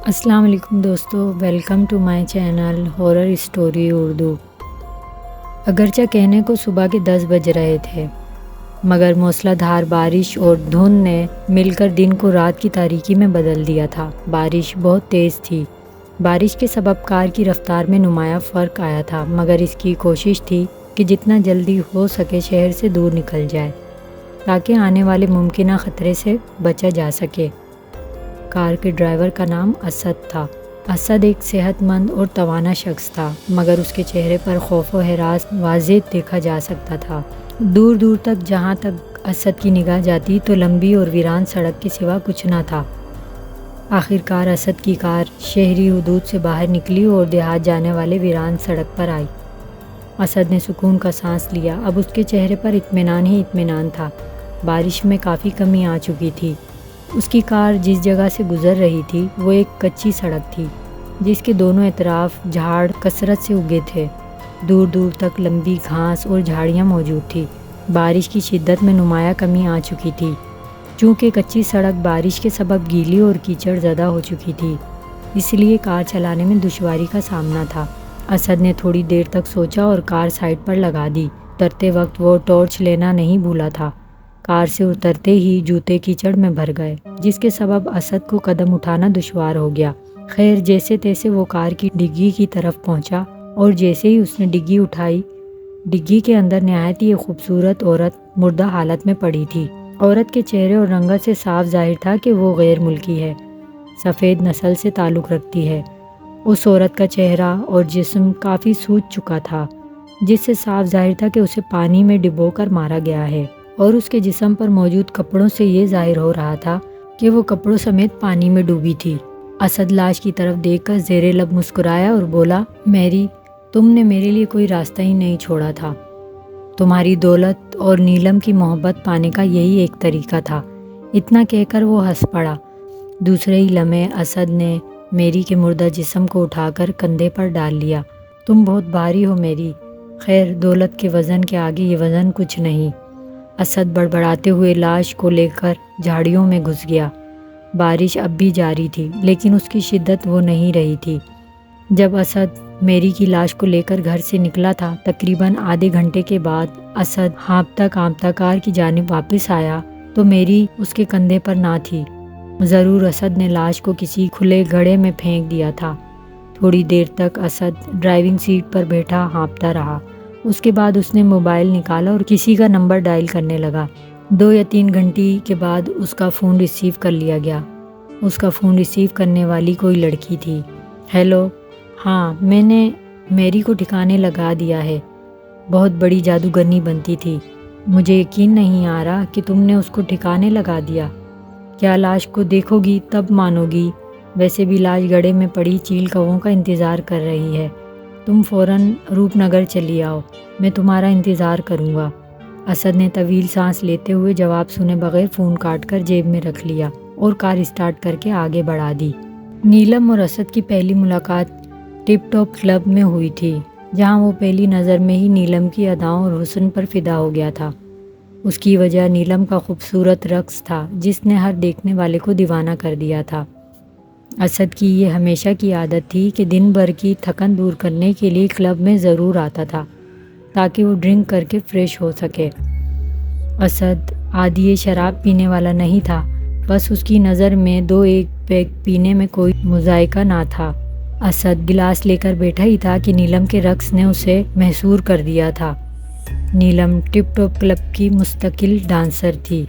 السلام علیکم دوستو، welcome to my channel horror story Urdu. اگرچہ کہنے کو صبح کے 10 بج رہے تھے، مگر موسلا دھار بارش اور دھند نے مل کر دن کو رات کی تاریکی میں بدل دیا تھا۔ بارش بہت تیز تھی۔ بارش کے سبب کار کی رفتار میں نمایاں فرق آیا تھا، مگر اس کی کوشش تھی کہ جتنا جلدی ہو سکے شہر سے دور نکل جائے تاکہ آنے والے ممکنہ خطرے سے بچا جا سکے۔ کار کے ڈرائیور کا نام اسد تھا۔ اسد ایک صحت مند اور توانا شخص تھا، مگر اس کے چہرے پر خوف و ہراس واضح دیکھا جا سکتا تھا۔ دور دور تک جہاں تک اسد کی نگاہ جاتی تو لمبی اور ویران سڑک کے سوا کچھ نہ تھا۔ آخر کار اسد کی کار شہری حدود سے باہر نکلی اور دیہات جانے والے ویران سڑک پر آئی۔ اسد نے سکون کا سانس لیا۔ اب اس کے چہرے پر اطمینان ہی اطمینان تھا۔ بارش میں کافی کمی آ چکی تھی۔ اس کی کار جس جگہ سے گزر رہی تھی وہ ایک کچی سڑک تھی، جس کے دونوں اطراف جھاڑ کثرت سے اگے تھے۔ دور دور تک لمبی گھاس اور جھاڑیاں موجود تھی۔ بارش کی شدت میں نمایاں کمی آ چکی تھی، چونکہ کچی سڑک بارش کے سبب گیلی اور کیچڑ زدہ ہو چکی تھی، اس لیے کار چلانے میں دشواری کا سامنا تھا۔ اسد نے تھوڑی دیر تک سوچا اور کار سائڈ پر لگا دی۔ اترتے وقت وہ ٹارچ لینا نہیں بھولا تھا۔ کار سے اترتے ہی جوتے کیچڑ میں بھر گئے، جس کے سبب اسد کو قدم اٹھانا دشوار ہو گیا۔ خیر جیسے تیسے وہ کار کی ڈگی کی طرف پہنچا اور جیسے ہی اس نے ڈگی اٹھائی، ڈگی کے اندر نہایت ہی ایک خوبصورت عورت مردہ حالت میں پڑی تھی۔ عورت کے چہرے اور رنگت سے صاف ظاہر تھا کہ وہ غیر ملکی ہے، سفید نسل سے تعلق رکھتی ہے۔ اس عورت کا چہرہ اور جسم کافی سوج چکا تھا، جس سے صاف ظاہر تھا کہ اسے پانی میں ڈبو کر مارا گیا ہے، اور اس کے جسم پر موجود کپڑوں سے یہ ظاہر ہو رہا تھا کہ وہ کپڑوں سمیت پانی میں ڈوبی تھی۔ اسد لاش کی طرف دیکھ کر زیر لب مسکرایا اور بولا، میری، تم نے میرے لیے کوئی راستہ ہی نہیں چھوڑا تھا۔ تمہاری دولت اور نیلم کی محبت پانے کا یہی ایک طریقہ تھا۔ اتنا کہہ کر وہ ہنس پڑا۔ دوسرے ہی لمحے اسد نے میری کے مردہ جسم کو اٹھا کر کندھے پر ڈال لیا۔ تم بہت بھاری ہو میری، خیر دولت کے وزن کے آگے یہ وزن کچھ نہیں۔ اسد بڑبڑاتے ہوئے لاش کو لے کر جھاڑیوں میں گھس گیا۔ بارش اب بھی جاری تھی، لیکن اس کی شدت وہ نہیں رہی تھی۔ جب اسد میری کی لاش کو لے کر گھر سے نکلا تھا، تقریباً آدھے گھنٹے کے بعد اسد ہانپتا کانپتا کار کی جانب واپس آیا تو میری اس کے کندھے پر نہ تھی۔ ضرور اسد نے لاش کو کسی کھلے گڑھے میں پھینک دیا تھا۔ تھوڑی دیر تک اسد ڈرائیونگ سیٹ پر بیٹھا ہانپتا رہا۔ اس کے بعد اس نے موبائل نکالا اور کسی کا نمبر ڈائل کرنے لگا۔ 2 یا 3 گھنٹے کے بعد اس کا فون ریسیو کر لیا گیا۔ اس کا فون ریسیو کرنے والی کوئی لڑکی تھی۔ ہیلو، ہاں میں نے میری کو ٹھکانے لگا دیا ہے۔ بہت بڑی جادوگرنی بنتی تھی۔ مجھے یقین نہیں آ رہا کہ تم نے اس کو ٹھکانے لگا دیا۔ کیا لاش کو دیکھو گی تب مانو گی؟ ویسے بھی لاش گڑھے میں پڑی چیل کووں کا انتظار کر رہی ہے۔ تم فوراً روپ نگر چلی آؤ، میں تمہارا انتظار کروں گا۔ اسد نے طویل سانس لیتے ہوئے جواب سنے بغیر فون کاٹ کر جیب میں رکھ لیا اور کار اسٹارٹ کر کے آگے بڑھا دی۔ نیلم اور اسد کی پہلی ملاقات ٹپ ٹاپ کلب میں ہوئی تھی، جہاں وہ پہلی نظر میں ہی نیلم کی اداؤں اور حسن پر فدا ہو گیا تھا۔ اس کی وجہ نیلم کا خوبصورت رقص تھا، جس نے ہر دیکھنے والے کو دیوانہ کر دیا تھا۔ اسد کی یہ ہمیشہ کی عادت تھی کہ دن بھر کی تھکن دور کرنے کے لیے کلب میں ضرور آتا تھا تاکہ وہ ڈرنک کر کے فریش ہو سکے۔ اسد عادی شراب پینے والا نہیں تھا، بس اس کی نظر میں 2-1 پیگ پینے میں کوئی مذائقہ نہ تھا۔ اسد گلاس لے کر بیٹھا ہی تھا کہ نیلم کے رقص نے اسے محصور کر دیا تھا۔ نیلم ٹپ ٹاپ کلب کی مستقل ڈانسر تھی۔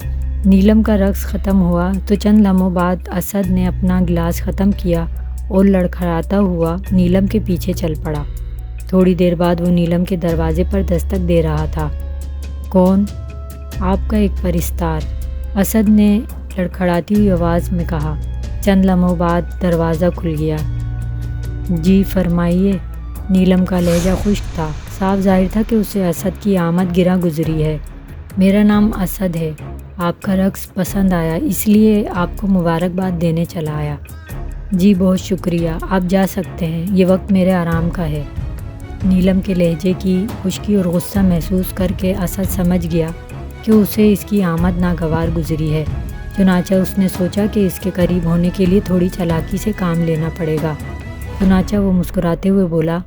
نیلم کا رقص ختم ہوا تو چند لمحوں بعد اسد نے اپنا گلاس ختم کیا اور لڑکھڑاتا ہوا نیلم کے پیچھے چل پڑا۔ تھوڑی دیر بعد وہ نیلم کے دروازے پر دستک دے رہا تھا۔ کون؟ آپ کا ایک پرستار، اسد نے لڑکھڑاتی ہوئی آواز میں کہا۔ چند لمحوں بعد دروازہ کھل گیا۔ جی فرمائیے۔ نیلم کا لہجہ خشک تھا، صاف ظاہر تھا کہ اسے اسد کی آمد گراں گزری ہے۔ میرا نام اسد ہے، آپ کا رقص پسند آیا اس لیے آپ کو مبارکباد دینے چلا آیا۔ جی بہت شکریہ، آپ جا سکتے ہیں، یہ وقت میرے آرام کا ہے۔ نیلم کے لہجے کی خشکی اور غصہ محسوس کر کے اسد سمجھ گیا کہ اسے اس کی آمد ناگوار گزری ہے۔ چنانچہ اس نے سوچا کہ اس کے قریب ہونے کے لیے تھوڑی چالاکی سے کام لینا پڑے گا۔ چنانچہ وہ مسکراتے ہوئے بولا،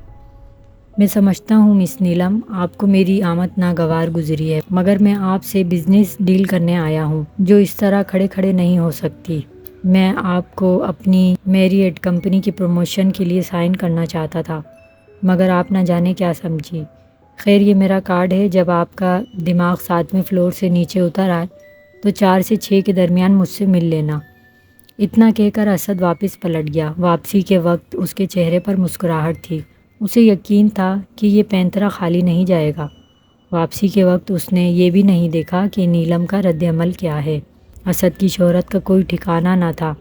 میں سمجھتا ہوں مس نیلم، آپ کو میری آمد ناگوار گزری ہے، مگر میں آپ سے بزنس ڈیل کرنے آیا ہوں جو اس طرح کھڑے کھڑے نہیں ہو سکتی۔ میں آپ کو اپنی میریٹ کمپنی کی پروموشن کے لیے سائن کرنا چاہتا تھا، مگر آپ نہ جانے کیا سمجھی۔ خیر، یہ میرا کارڈ ہے، جب آپ کا دماغ 7ویں فلور سے نیچے اتر آئے تو 4 سے 6 کے درمیان مجھ سے مل لینا۔ اتنا کہہ کر اسد واپس پلٹ گیا۔ واپسی کے وقت اس کے چہرے پر مسکراہٹ تھی، اسے یقین تھا کہ یہ پینترا خالی نہیں جائے گا۔ واپسی کے وقت اس نے یہ بھی نہیں دیکھا کہ نیلم کا رد عمل کیا ہے۔ اسد کی شہرت کا کوئی ٹھکانہ نہ تھا،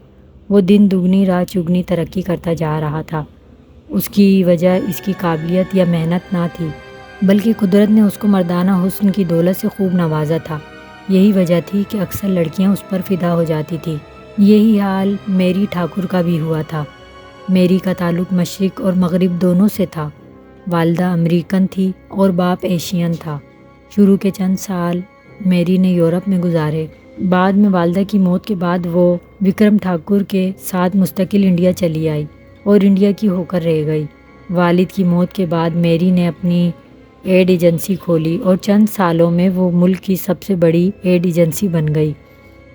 وہ دن دگنی رات چگنی ترقی کرتا جا رہا تھا۔ اس کی وجہ اس کی قابلیت یا محنت نہ تھی، بلکہ قدرت نے اس کو مردانہ حسن کی دولت سے خوب نوازا تھا۔ یہی وجہ تھی کہ اکثر لڑکیاں اس پر فدا ہو جاتی تھیں۔ یہی حال میری ٹھاکر کا بھی ہوا تھا۔ میری کا تعلق مشرق اور مغرب دونوں سے تھا۔ والدہ امریکن تھی اور باپ ایشین تھا۔ شروع کے چند سال میری نے یورپ میں گزارے۔ بعد میں والدہ کی موت کے بعد وہ وکرم ٹھاکر کے ساتھ مستقل انڈیا چلی آئی اور انڈیا کی ہو کر رہ گئی۔ والد کی موت کے بعد میری نے اپنی ایڈ ایجنسی کھولی اور چند سالوں میں وہ ملک کی سب سے بڑی ایڈ ایجنسی بن گئی،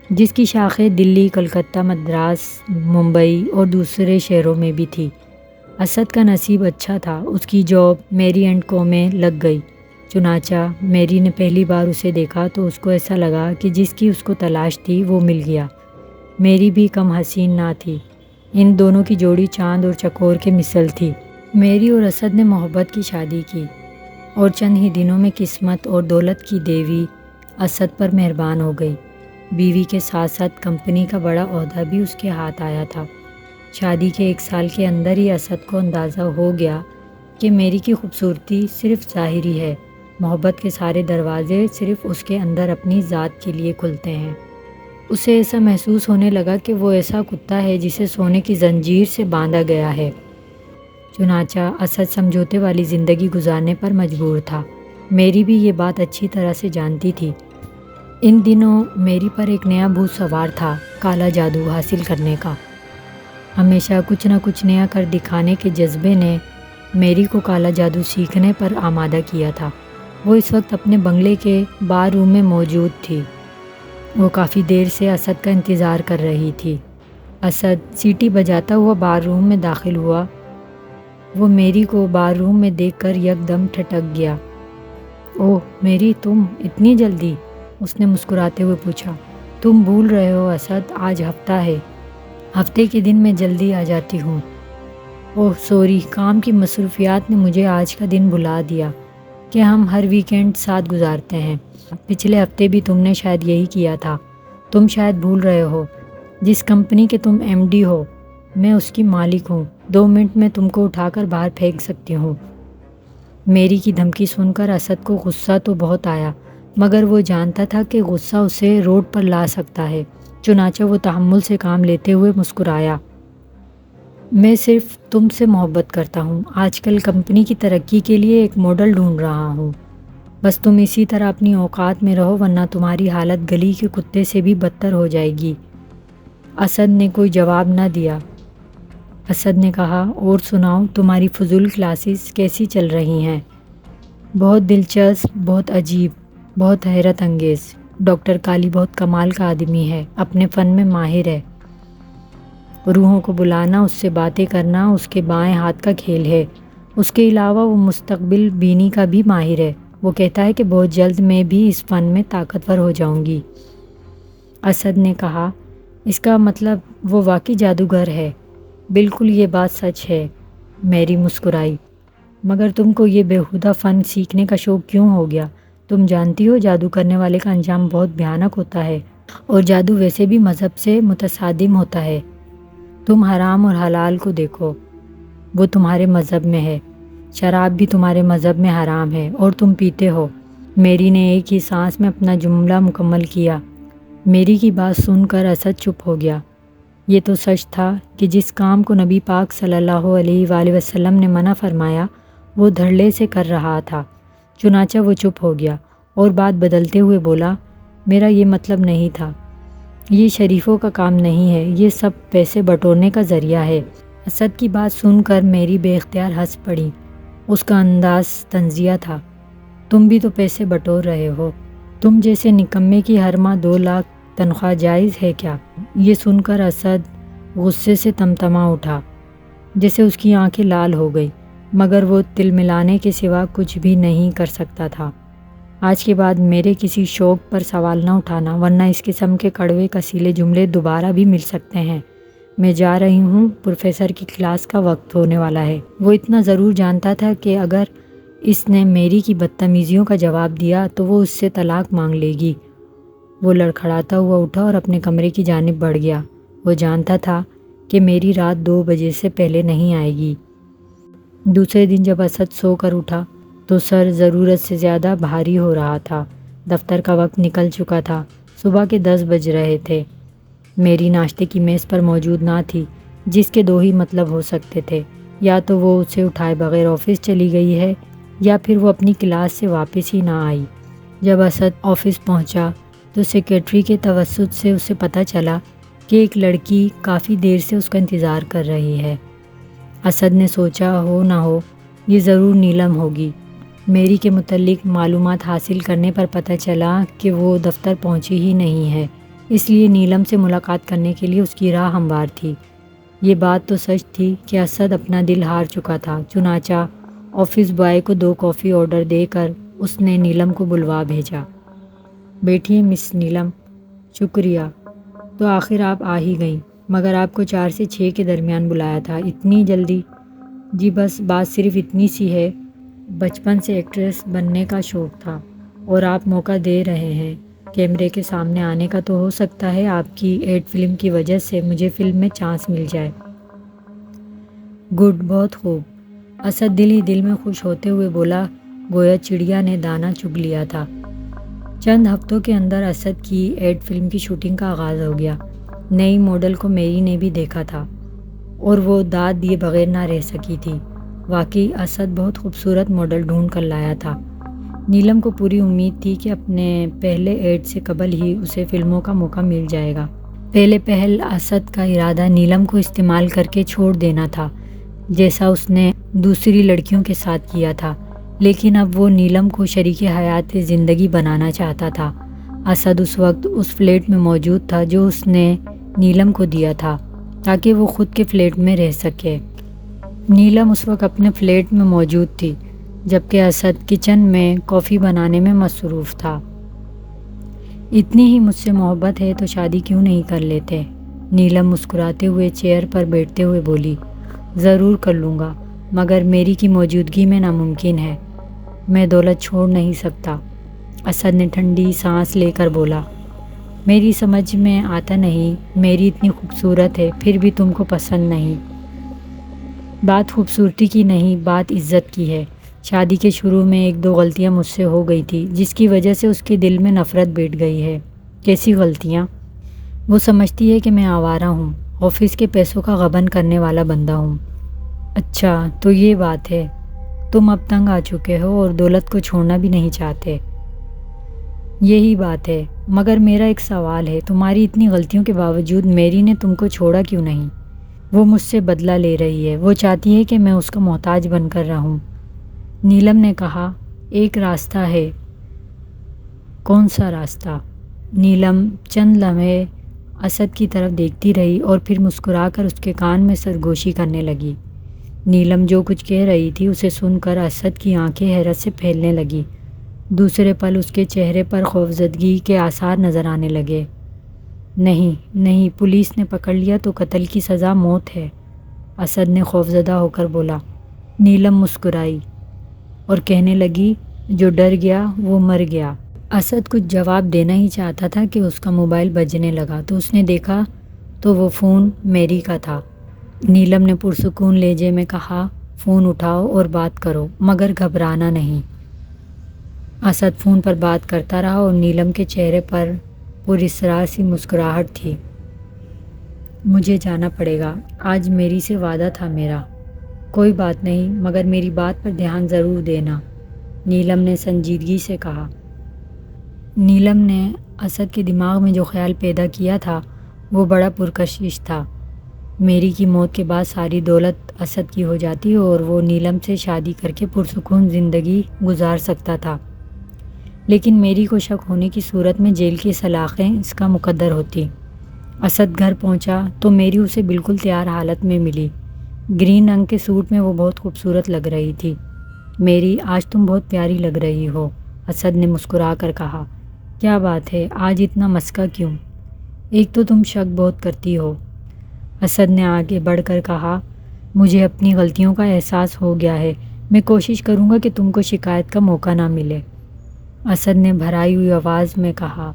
جس کی شاخیں دلی، کلکتہ، مدراس، ممبئی اور دوسرے شہروں میں بھی تھی۔ اسد کا نصیب اچھا تھا، اس کی جاب میری اینڈ کو میں لگ گئی۔ چنانچہ میری نے پہلی بار اسے دیکھا تو اس کو ایسا لگا کہ جس کی اس کو تلاش تھی وہ مل گیا۔ میری بھی کم حسین نہ تھی، ان دونوں کی جوڑی چاند اور چکور کے مثل تھی۔ میری اور اسد نے محبت کی شادی کی اور چند ہی دنوں میں قسمت اور دولت کی دیوی اسد پر مہربان ہو گئی۔ بیوی کے ساتھ ساتھ کمپنی کا بڑا عہدہ بھی اس کے ہاتھ آیا تھا۔ شادی کے 1 سال کے اندر ہی اسد کو اندازہ ہو گیا کہ میری کی خوبصورتی صرف ظاہری ہے، محبت کے سارے دروازے صرف اس کے اندر اپنی ذات کے لیے کھلتے ہیں۔ اسے ایسا محسوس ہونے لگا کہ وہ ایسا کتا ہے جسے سونے کی زنجیر سے باندھا گیا ہے۔ چنانچہ اسد سمجھوتے والی زندگی گزارنے پر مجبور تھا۔ میری بھی یہ بات اچھی طرح سے جانتی تھی۔ ان دنوں میری پر ایک نیا بھوت سوار تھا، کالا جادو حاصل کرنے کا۔ ہمیشہ کچھ نہ کچھ نیا کر دکھانے کے جذبے نے میری کو کالا جادو سیکھنے پر آمادہ کیا تھا۔ وہ اس وقت اپنے بنگلے کے بار روم میں موجود تھی۔ وہ کافی دیر سے اسد کا انتظار کر رہی تھی۔ اسد سیٹی بجاتا ہوا بار روم میں داخل ہوا۔ وہ میری کو بار روم میں دیکھ کر یکدم ٹھٹک گیا۔ اوہ میری، تم اتنی جلدی؟ اس نے مسکراتے ہوئے پوچھا۔ تم بھول رہے ہو اسد، آج ہفتہ ہے۔ ہفتے کے دن میں جلدی آ جاتی ہوں۔ اوہ سوری، کام کی مصروفیات نے مجھے آج کا دن بھلا دیا کہ ہم ہر ویکینڈ ساتھ گزارتے ہیں۔ پچھلے ہفتے بھی تم نے شاید یہی کیا تھا۔ تم شاید بھول رہے ہو جس کمپنی کے تم MD ہو، میں اس کی مالک ہوں۔ 2 منٹ میں تم کو اٹھا کر باہر پھینک سکتی ہوں۔ میری کی دھمکی سن کر اسد کو غصہ تو بہت آیا، مگر وہ جانتا تھا کہ غصہ اسے روڈ پر لا سکتا ہے۔ چنانچہ وہ تحمل سے کام لیتے ہوئے مسکرایا۔ میں صرف تم سے محبت کرتا ہوں۔ آج کل کمپنی کی ترقی کے لیے ایک ماڈل ڈھونڈ رہا ہوں۔ بس تم اسی طرح اپنی اوقات میں رہو، ورنہ تمہاری حالت گلی کے کتے سے بھی بدتر ہو جائے گی۔ اسد نے کوئی جواب نہ دیا۔ اسد نے کہا، اور سناؤ، تمہاری فضول کلاسز کیسی چل رہی ہیں؟ بہت دلچسپ، بہت عجیب، بہت حیرت انگیز۔ ڈاکٹر کالی بہت کمال کا آدمی ہے، اپنے فن میں ماہر ہے۔ روحوں کو بلانا، اس سے باتیں کرنا اس کے بائیں ہاتھ کا کھیل ہے۔ اس کے علاوہ وہ مستقبل بینی کا بھی ماہر ہے۔ وہ کہتا ہے کہ بہت جلد میں بھی اس فن میں طاقتور ہو جاؤں گی۔ اسد نے کہا، اس کا مطلب وہ واقعی جادوگر ہے؟ بالکل، یہ بات سچ ہے۔ میری مسکرائی۔ مگر تم کو یہ بیہودہ فن سیکھنے کا شوق کیوں ہو گیا؟ تم جانتی ہو جادو کرنے والے کا انجام بہت بھیانک ہوتا ہے، اور جادو ویسے بھی مذہب سے متصادم ہوتا ہے۔ تم حرام اور حلال کو دیکھو، وہ تمہارے مذہب میں ہے۔ شراب بھی تمہارے مذہب میں حرام ہے اور تم پیتے ہو۔ میری نے ایک ہی سانس میں اپنا جملہ مکمل کیا۔ میری کی بات سن کر اسد چپ ہو گیا۔ یہ تو سچ تھا کہ جس کام کو نبی پاک صلی اللہ علیہ وآلہ وسلم نے منع فرمایا وہ دھڑلے سے کر رہا تھا۔ چنانچہ وہ چپ ہو گیا اور بات بدلتے ہوئے بولا، میرا یہ مطلب نہیں تھا۔ یہ شریفوں کا کام نہیں ہے، یہ سب پیسے بٹورنے کا ذریعہ ہے۔ اسد کی بات سن کر میری بے اختیار ہنس پڑی۔ اس کا انداز طنزیہ تھا۔ تم بھی تو پیسے بٹور رہے ہو، تم جیسے نکمے کی ہر ماہ 2 لاکھ تنخواہ جائز ہے کیا؟ یہ سن کر اسد غصے سے تمتما اٹھا، جیسے اس کی آنکھیں لال ہو گئی، مگر وہ تل ملانے کے سوا کچھ بھی نہیں کر سکتا تھا۔ آج کے بعد میرے کسی شوق پر سوال نہ اٹھانا، ورنہ اس قسم کے کڑوے کسیلے جملے دوبارہ بھی مل سکتے ہیں۔ میں جا رہی ہوں، پروفیسر کی کلاس کا وقت ہونے والا ہے۔ وہ اتنا ضرور جانتا تھا کہ اگر اس نے میری کی بدتمیزیوں کا جواب دیا تو وہ اس سے طلاق مانگ لے گی۔ وہ لڑکھڑاتا ہوا اٹھا اور اپنے کمرے کی جانب بڑھ گیا۔ وہ جانتا تھا کہ میری رات 2 بجے سے پہلے نہیں آئے گی۔ دوسرے دن جب اسد سو کر اٹھا تو سر ضرورت سے زیادہ بھاری ہو رہا تھا۔ دفتر کا وقت نکل چکا تھا، صبح کے 10 بج رہے تھے۔ میری ناشتے کی میز پر موجود نہ تھی، جس کے 2 ہی مطلب ہو سکتے تھے، یا تو وہ اسے اٹھائے بغیر آفس چلی گئی ہے یا پھر وہ اپنی کلاس سے واپس ہی نہ آئی۔ جب اسد آفس پہنچا تو سیکرٹری کے توسط سے اسے پتہ چلا کہ ایک لڑکی کافی دیر سے اس کا انتظار کر رہی ہے۔ اسد نے سوچا ہو نہ ہو یہ ضرور نیلم ہوگی۔ میری کے متعلق معلومات حاصل کرنے پر پتہ چلا کہ وہ دفتر پہنچی ہی نہیں ہے، اس لیے نیلم سے ملاقات کرنے کے لیے اس کی راہ ہموار تھی۔ یہ بات تو سچ تھی کہ اسد اپنا دل ہار چکا تھا، چنانچہ آفس بوائے کو 2 کافی آرڈر دے کر اس نے نیلم کو بلوا بھیجا۔ بیٹھیے مس نیلم۔ شکریہ۔ تو آخر آپ آ ہی گئیں، مگر آپ کو 4 سے 6 کے درمیان بلایا تھا، اتنی جلدی؟ جی بس بات صرف اتنی سی ہے، بچپن سے ایکٹریس بننے کا شوق تھا اور آپ موقع دے رہے ہیں کیمرے کے سامنے آنے کا، تو ہو سکتا ہے آپ کی ایڈ فلم کی وجہ سے مجھے فلم میں چانس مل جائے۔ گڈ، بہت خوب۔ اسد دل ہی دل میں خوش ہوتے ہوئے بولا، گویا چڑیا نے دانہ چگ لیا تھا۔ چند ہفتوں کے اندر اسد کی ایڈ فلم کی شوٹنگ کا آغاز ہو گیا۔ نئی ماڈل کو میری نے بھی دیکھا تھا اور وہ داد دیے بغیر نہ رہ سکی تھی۔ واقعی اسد بہت خوبصورت ماڈل ڈھونڈ کر لایا تھا۔ نیلم کو پوری امید تھی کہ اپنے پہلے ایڈ سے قبل ہی اسے فلموں کا موقع مل جائے گا۔ پہلے پہل اسد کا ارادہ نیلم کو استعمال کر کے چھوڑ دینا تھا، جیسا اس نے دوسری لڑکیوں کے ساتھ کیا تھا، لیکن اب وہ نیلم کو شریک حیات زندگی بنانا چاہتا تھا۔ اسد اس وقت اس فلیٹ میں موجود تھا جو اس نے نیلم کو دیا تھا تاکہ وہ خود کے فلیٹ میں رہ سکے۔ نیلم اس وقت اپنے فلیٹ میں موجود تھی جبکہ اسد کچن میں کافی بنانے میں مصروف تھا۔ اتنی ہی مجھ سے محبت ہے تو شادی کیوں نہیں کر لیتے؟ نیلم مسکراتے ہوئے چیئر پر بیٹھتے ہوئے بولی، ضرور کر لوں گا، مگر میری کی موجودگی میں ناممکن ہے، میں دولت چھوڑ نہیں سکتا۔ اسد نے ٹھنڈی سانس لے کر بولا، میری سمجھ میں آتا نہیں، میری اتنی خوبصورت ہے پھر بھی تم کو پسند نہیں۔ بات خوبصورتی کی نہیں، بات عزت کی ہے۔ شادی کے شروع میں 1-2 غلطیاں مجھ سے ہو گئی تھی جس کی وجہ سے اس کے دل میں نفرت بیٹھ گئی ہے۔ کیسی غلطیاں؟ وہ سمجھتی ہے کہ میں آوارہ ہوں، آفس کے پیسوں کا غبن کرنے والا بندہ ہوں۔ اچھا تو یہ بات ہے، تم اب تنگ آ چکے ہو اور دولت کو چھوڑنا بھی نہیں چاہتے۔ یہی بات ہے، مگر میرا ایک سوال ہے، تمہاری اتنی غلطیوں کے باوجود میری نے تم کو چھوڑا کیوں نہیں؟ وہ مجھ سے بدلہ لے رہی ہے، وہ چاہتی ہے کہ میں اس کا محتاج بن کر رہوں۔ نیلم نے کہا، ایک راستہ ہے۔ کون سا راستہ؟ نیلم چند لمحے اسد کی طرف دیکھتی رہی اور پھر مسکرا کر اس کے کان میں سرگوشی کرنے لگی۔ نیلم جو کچھ کہہ رہی تھی اسے سن کر اسد کی آنکھیں حیرت سے پھیلنے لگی۔ دوسرے پل اس کے چہرے پر خوفزدگی کے آثار نظر آنے لگے۔ نہیں، پولیس نے پکڑ لیا تو قتل کی سزا موت ہے، اسد نے خوفزدہ ہو کر بولا۔ نیلم مسکرائی اور کہنے لگی، جو ڈر گیا وہ مر گیا۔ اسد کچھ جواب دینا ہی چاہتا تھا کہ اس کا موبائل بجنے لگا تو اس نے دیکھا تو وہ فون میری کا تھا۔ نیلم نے پرسکون لہجے میں کہا، فون اٹھاؤ اور بات کرو، مگر گھبرانا نہیں۔ اسد فون پر بات کرتا رہا اور نیلم کے چہرے پر پراسرار سی مسکراہٹ تھی۔ مجھے جانا پڑے گا، آج میری سے وعدہ تھا میرا۔ کوئی بات نہیں، مگر میری بات پر دھیان ضرور دینا، نیلم نے سنجیدگی سے کہا۔ نیلم نے اسد کے دماغ میں جو خیال پیدا کیا تھا وہ بڑا پرکشش تھا۔ میری کی موت کے بعد ساری دولت اسد کی ہو جاتی اور وہ نیلم سے شادی کر کے پرسکون زندگی گزار سکتا تھا، لیکن میری کو شک ہونے کی صورت میں جیل کی سلاخیں اس کا مقدر ہوتی۔ اسد گھر پہنچا تو میری اسے بالکل تیار حالت میں ملی۔ گرین رنگ کے سوٹ میں وہ بہت خوبصورت لگ رہی تھی۔ میری، آج تم بہت پیاری لگ رہی ہو، اسد نے مسکرا کر کہا۔ کیا بات ہے، آج اتنا مسکا کیوں؟ ایک تو تم شک بہت کرتی ہو، اسد نے آگے بڑھ کر کہا۔ مجھے اپنی غلطیوں کا احساس ہو گیا ہے، میں کوشش کروں گا کہ تم کو شکایت کا موقع نہ ملے، اسد نے بھرائی ہوئی آواز میں کہا۔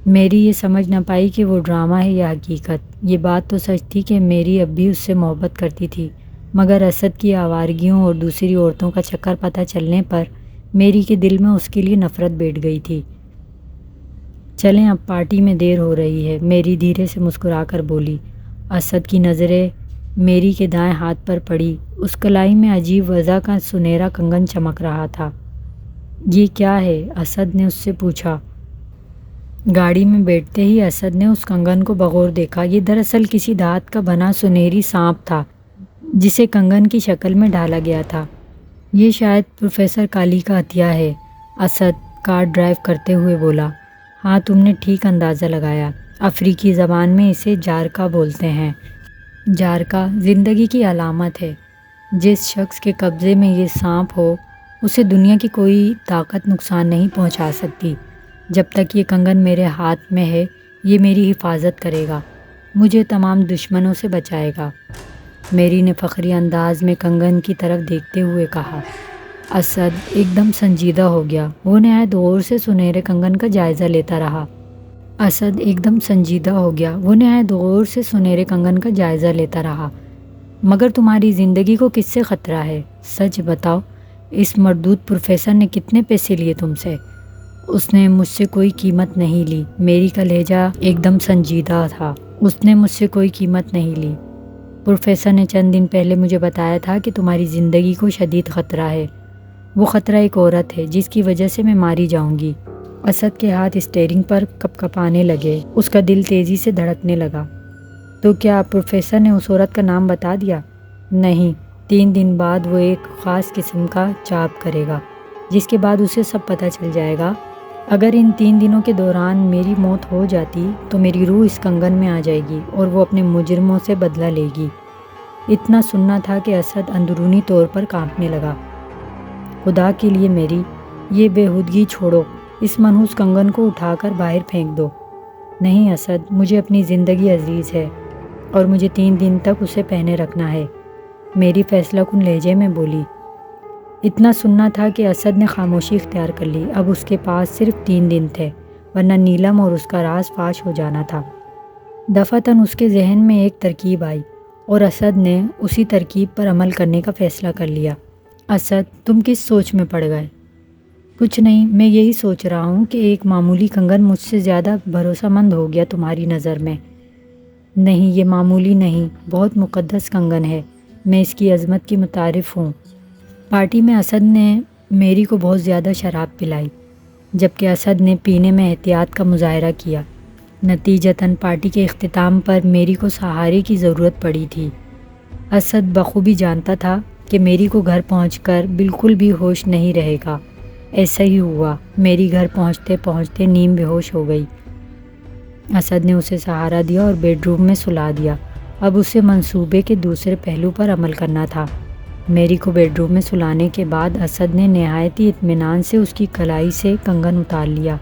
میری یہ سمجھ نہ پائی کہ وہ ڈرامہ ہے یا حقیقت۔ یہ بات تو سچ تھی کہ میری اب بھی اس سے محبت کرتی تھی، مگر اسد کی آوارگیوں اور دوسری عورتوں کا چکر پتہ چلنے پر میری کے دل میں اس کے لیے نفرت بیٹھ گئی تھی۔ چلیں، اب پارٹی میں دیر ہو رہی ہے، میری دھیرے سے مسکرا کر بولی۔ اسد کی نظریں میری کے دائیں ہاتھ پر پڑی، اس کلائی میں عجیب وضع کا سنہرا کنگن چمک رہا تھا۔ یہ کیا ہے؟ اسد نے اس سے پوچھا۔ گاڑی میں بیٹھتے ہی اسد نے اس کنگن کو بغور دیکھا۔ یہ دراصل کسی دھات کا بنا سنہری سانپ تھا جسے کنگن کی شکل میں ڈالا گیا تھا۔ یہ شاید پروفیسر کالی کا عطیہ ہے، اسد کار ڈرائیو کرتے ہوئے بولا۔ ہاں، تم نے ٹھیک اندازہ لگایا، افریقی زبان میں اسے جارکا بولتے ہیں۔ جارکا زندگی کی علامت ہے۔ جس شخص کے قبضے میں یہ سانپ ہو اسے دنیا کی کوئی طاقت نقصان نہیں پہنچا سکتی۔ جب تک یہ کنگن میرے ہاتھ میں ہے یہ میری حفاظت کرے گا، مجھے تمام دشمنوں سے بچائے گا، میری نے فخری انداز میں کنگن کی طرف دیکھتے ہوئے کہا۔ اسد ایک دم سنجیدہ ہو گیا، وہ نہایت غور سے سنہرے کنگن کا جائزہ لیتا رہا۔ اسد ایک دم سنجیدہ ہو گیا، وہ نہایت غور سے سنہرے کنگن کا جائزہ لیتا رہا۔ مگر تمہاری زندگی کو کس سے خطرہ ہے؟ سچ بتاؤ، اس مردود پروفیسر نے کتنے پیسے لیے تم سے؟ اس نے مجھ سے کوئی قیمت نہیں لی، میری کا لہجہ ایک دم سنجیدہ تھا۔ اس نے مجھ سے کوئی قیمت نہیں لی۔ پروفیسر نے چند دن پہلے مجھے بتایا تھا کہ تمہاری زندگی کو شدید خطرہ ہے۔ وہ خطرہ ایک عورت ہے جس کی وجہ سے میں ماری جاؤں گی۔ اسد کے ہاتھ اسٹیئرنگ پر کپ کپانے لگے، اس کا دل تیزی سے دھڑکنے لگا۔ تو کیا پروفیسر نے اس عورت کا نام بتا دیا؟ نہیں، 3 دن بعد وہ ایک خاص قسم کا چاپ کرے گا جس کے بعد اسے سب پتہ چل جائے گا۔ اگر ان 3 دنوں کے دوران میری موت ہو جاتی تو میری روح اس کنگن میں آ جائے گی اور وہ اپنے مجرموں سے بدلہ لے گی۔ اتنا سننا تھا کہ اسد اندرونی طور پر کانپنے لگا۔ خدا کے لیے میری، یہ بےہودگی چھوڑو، اس منحوس کنگن کو اٹھا کر باہر پھینک دو۔ نہیں اسد، مجھے اپنی زندگی عزیز ہے اور مجھے 3 دن تک اسے پہنے رکھنا ہے، میری فیصلہ کن لہجے میں بولی۔ اتنا سننا تھا کہ اسد نے خاموشی اختیار کر لی۔ اب اس کے پاس صرف 3 دن تھے، ورنہ نیلم اور اس کا راز فاش ہو جانا تھا۔ دفعتاً اس کے ذہن میں ایک ترکیب آئی اور اسد نے اسی ترکیب پر عمل کرنے کا فیصلہ کر لیا۔ اسد، تم کس سوچ میں پڑ گئے؟ کچھ نہیں، میں یہی سوچ رہا ہوں کہ ایک معمولی کنگن مجھ سے زیادہ بھروسہ مند ہو گیا تمہاری نظر میں۔ نہیں، یہ معمولی نہیں، بہت مقدس کنگن ہے، میں اس کی عظمت کی متعارف ہوں۔ پارٹی میں اسد نے میری کو بہت زیادہ شراب پلائی، جبکہ اسد نے پینے میں احتیاط کا مظاہرہ کیا۔ نتیجتاً پارٹی کے اختتام پر میری کو سہارے کی ضرورت پڑی تھی۔ اسد بخوبی جانتا تھا کہ میری کو گھر پہنچ کر بالکل بھی ہوش نہیں رہے گا۔ ایسا ہی ہوا، میری گھر پہنچتے پہنچتے نیم بے ہوش ہو گئی۔ اسد نے اسے سہارا دیا اور بیڈ روم میں سلا دیا۔ اب اسے منصوبے کے دوسرے پہلو پر عمل کرنا تھا۔ میری کو بیڈ روم میں سلانے کے بعد اسد نے نہایت ہی اطمینان سے اس کی کلائی سے کنگن اتار لیا۔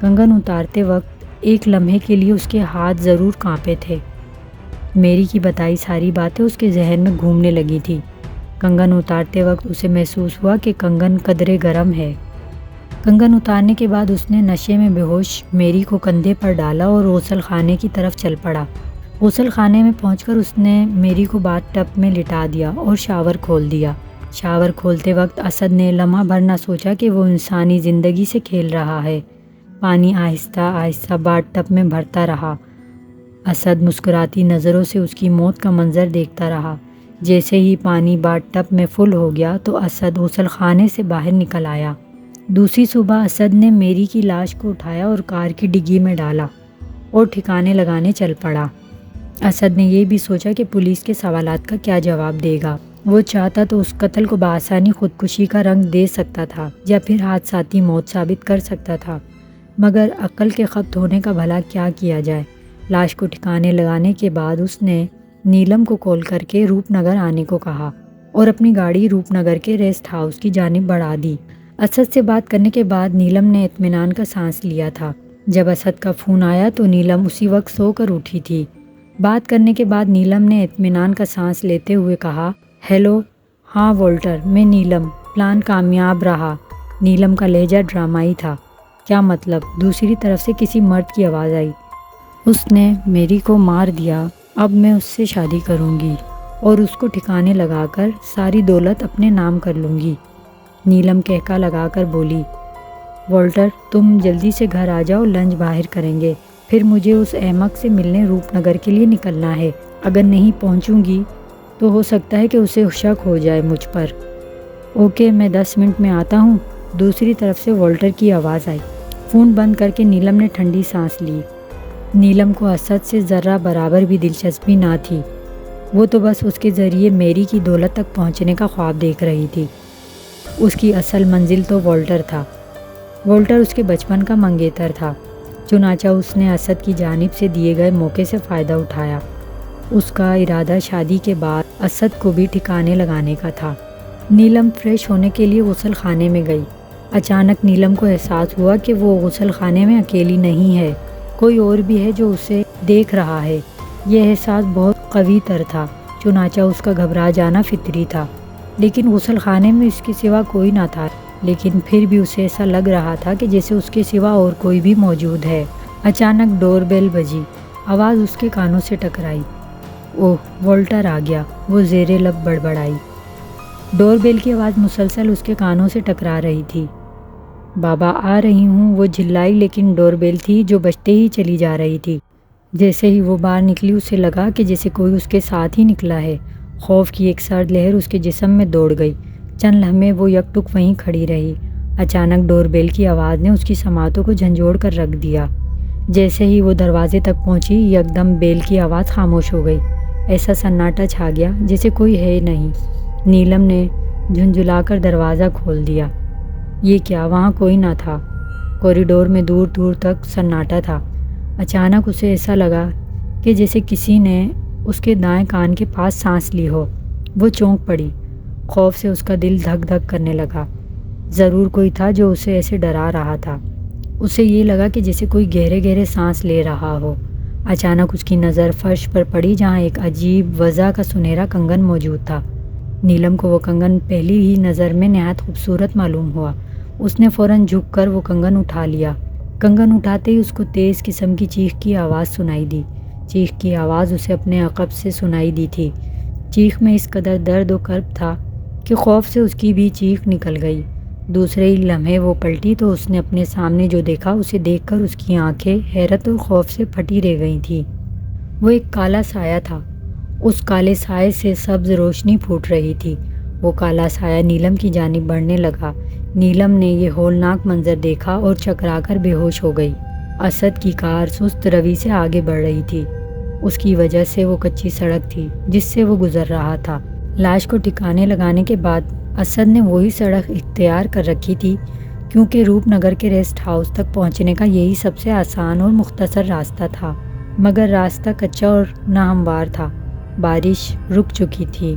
کنگن اتارتے وقت ایک لمحے کے لیے اس کے ہاتھ ضرور کانپے تھے۔ میری کی بتائی ساری باتیں اس کے ذہن میں گھومنے لگی تھی۔ کنگن اتارتے وقت اسے محسوس ہوا کہ کنگن قدرے گرم ہے۔ کنگن اتارنے کے بعد اس نے نشے میں بے ہوش میری کو کندھے پر ڈالا اور غسل خانے کی طرف چل پڑا۔ غسل خانے میں پہنچ کر اس نے میری کو باتھ ٹب میں لٹا دیا اور شاور کھول دیا۔ شاور کھولتے وقت اسد نے لمحہ بھر نہ سوچا کہ وہ انسانی زندگی سے کھیل رہا ہے۔ پانی آہستہ آہستہ باتھ ٹب میں بھرتا رہا۔ اسد مسکراتی نظروں سے اس کی موت کا منظر دیکھتا رہا۔ جیسے ہی پانی باتھ ٹب میں فل ہو گیا تو اسد غسل خانے سے باہر نکل آیا۔ دوسری صبح اسد نے میری کی لاش کو اٹھایا اور کار کی ڈگی میں ڈالا اور ٹھکانے لگانے چل پڑا۔ اسد نے یہ بھی سوچا کہ پولیس کے سوالات کا کیا جواب دے گا۔ وہ چاہتا تو اس قتل کو بآسانی خودکشی کا رنگ دے سکتا تھا یا پھر حادثاتی موت ثابت کر سکتا تھا، مگر عقل کے خبت ہونے کا بھلا کیا کیا جائے۔ لاش کو ٹھکانے لگانے کے بعد اس نے نیلم کو کال کر کے روپ نگر آنے کو کہا اور اپنی گاڑی روپ نگر کے ریسٹ ہاؤس کی جانب بڑھا دی۔ اسد سے بات کرنے کے بعد نیلم نے اطمینان کا سانس لیا تھا۔ جب اسد کا فون آیا تو نیلم اسی وقت سو کر اٹھی تھی۔ بات کرنے کے بعد نیلم نے اطمینان کا سانس لیتے ہوئے کہا، ہیلو، ہاں والٹر، میں نیلم، پلان کامیاب رہا۔ نیلم کا لہجہ ڈرامائی تھا۔ کیا مطلب؟ دوسری طرف سے کسی مرد کی آواز آئی۔ اس نے میری کو مار دیا، اب میں اس سے شادی کروں گی اور اس کو ٹھکانے لگا کر ساری دولت اپنے نام کر لوں گی۔ نیلم کہکا لگا کر بولی، والٹر تم جلدی سے گھر آ جاؤ، لنچ باہر کریں گے، پھر مجھے اس احمق سے ملنے روپ نگر کے لیے نکلنا ہے۔ اگر نہیں پہنچوں گی تو ہو سکتا ہے کہ اسے شک ہو جائے مجھ پر۔ اوکے، میں 10 منٹ میں آتا ہوں۔ دوسری طرف سے والٹر کی آواز آئی۔ فون بند کر کے نیلم نے ٹھنڈی سانس لی۔ نیلم کو اسد سے ذرہ برابر بھی دلچسپی نہ تھی۔ وہ تو بس اس کے ذریعے میری کی دولت تک پہنچنے کا خواب دیکھ رہی تھی۔ اس کی اصل منزل تو والٹر تھا۔ والٹر اس کے بچپن کا منگیتر تھا۔ چنانچہ اس نے اسد کی جانب سے دیے گئے موقع سے فائدہ اٹھایا۔ اس کا ارادہ شادی کے بعد اسد کو بھی ٹھکانے لگانے کا تھا۔ نیلم فریش ہونے کے لیے غسل خانے میں گئی۔ اچانک نیلم کو احساس ہوا کہ وہ غسل خانے میں اکیلی نہیں ہے، کوئی اور بھی ہے جو اسے دیکھ رہا ہے۔ یہ احساس بہت قوی تر تھا، چنانچہ اس کا گھبرا جانا فطری تھا۔ لیکن غسل خانے میں اس کے سوا کوئی نہ تھا، لیکن پھر بھی اسے ایسا لگ رہا تھا کہ جیسے اس کے سوا اور کوئی بھی موجود ہے۔ اچانک ڈور بیل بجی، آواز اس کے کانوں سے ٹکرائی۔ اوہ، والٹر آ گیا، وہ زیر لب بڑبڑائی۔ ڈور بیل کی آواز مسلسل اس کے کانوں سے ٹکرا رہی تھی۔ بابا آ رہی ہوں، وہ جھلائی، لیکن ڈور بیل تھی جو بجتے ہی چلی جا رہی تھی۔ جیسے ہی وہ باہر نکلی اسے لگا کہ جیسے کوئی اس کے ساتھ ہی نکلا ہے۔ خوف کی ایک سرد لہر اس کے جسم میں دوڑ گئی۔ چند لمحے وہ یک ٹک وہیں کھڑی رہی۔ اچانک ڈور بیل کی آواز نے اس کی سماعتوں کو جھنجھوڑ کر رکھ دیا۔ جیسے ہی وہ دروازے تک پہنچی، یکدم بیل کی آواز خاموش ہو گئی۔ ایسا سناٹا چھا گیا جیسے کوئی ہے نہیں۔ نیلم نے جھنجھلا کر دروازہ کھول دیا۔ یہ کیا؟ وہاں کوئی نہ تھا۔ کوریڈور میں دور دور تک سناٹا تھا۔ اچانک اسے ایسا لگا کہ جیسے کسی نے اس کے دائیں کان کے پاس سانس لی ہو۔ وہ چونک پڑی۔ خوف سے اس کا دل دھک دھک کرنے لگا۔ ضرور کوئی تھا جو اسے ایسے ڈرا رہا تھا۔ اسے یہ لگا کہ جیسے کوئی گہرے گہرے سانس لے رہا ہو۔ اچانک اس کی نظر فرش پر پڑی جہاں ایک عجیب وضع کا سنہرا کنگن موجود تھا۔ نیلم کو وہ کنگن پہلی ہی نظر میں نہایت خوبصورت معلوم ہوا۔ اس نے فوراً جھک کر وہ کنگن اٹھا لیا۔ کنگن اٹھاتے ہی اس کو تیز قسم کی چیخ کی آواز سنائی دی۔ چیخ کی آواز اسے اپنے عقب سے سنائی دی تھی۔ چیخ میں اس قدر درد و کرب تھا کہ خوف سے اس کی بھی چیخ نکل گئی۔ دوسرے ہی لمحے وہ پلٹی تو اس نے اپنے سامنے جو دیکھا اسے دیکھ کر اس کی آنکھیں حیرت اور خوف سے پھٹی رہ گئی تھیں۔ وہ ایک کالا سایہ تھا۔ اس کالے سائے سے سبز روشنی پھوٹ رہی تھی۔ وہ کالا سایہ نیلم کی جانب بڑھنے لگا۔ نیلم نے یہ ہولناک منظر دیکھا اور چکرا کر بے ہوش ہو گئی۔ اسد کی کار سست روی سے آگے بڑھ رہی تھی۔ اس کی وجہ سے وہ کچی سڑک تھی جس سے وہ گزر رہا تھا۔ لاش کو ٹھکانے لگانے کے بعد اسد نے وہی سڑک اختیار کر رکھی تھی کیونکہ روپ نگر کے ریسٹ ہاؤس تک پہنچنے کا یہی سب سے آسان اور مختصر راستہ تھا، مگر راستہ کچا اور ناہموار تھا۔ بارش رک چکی تھی۔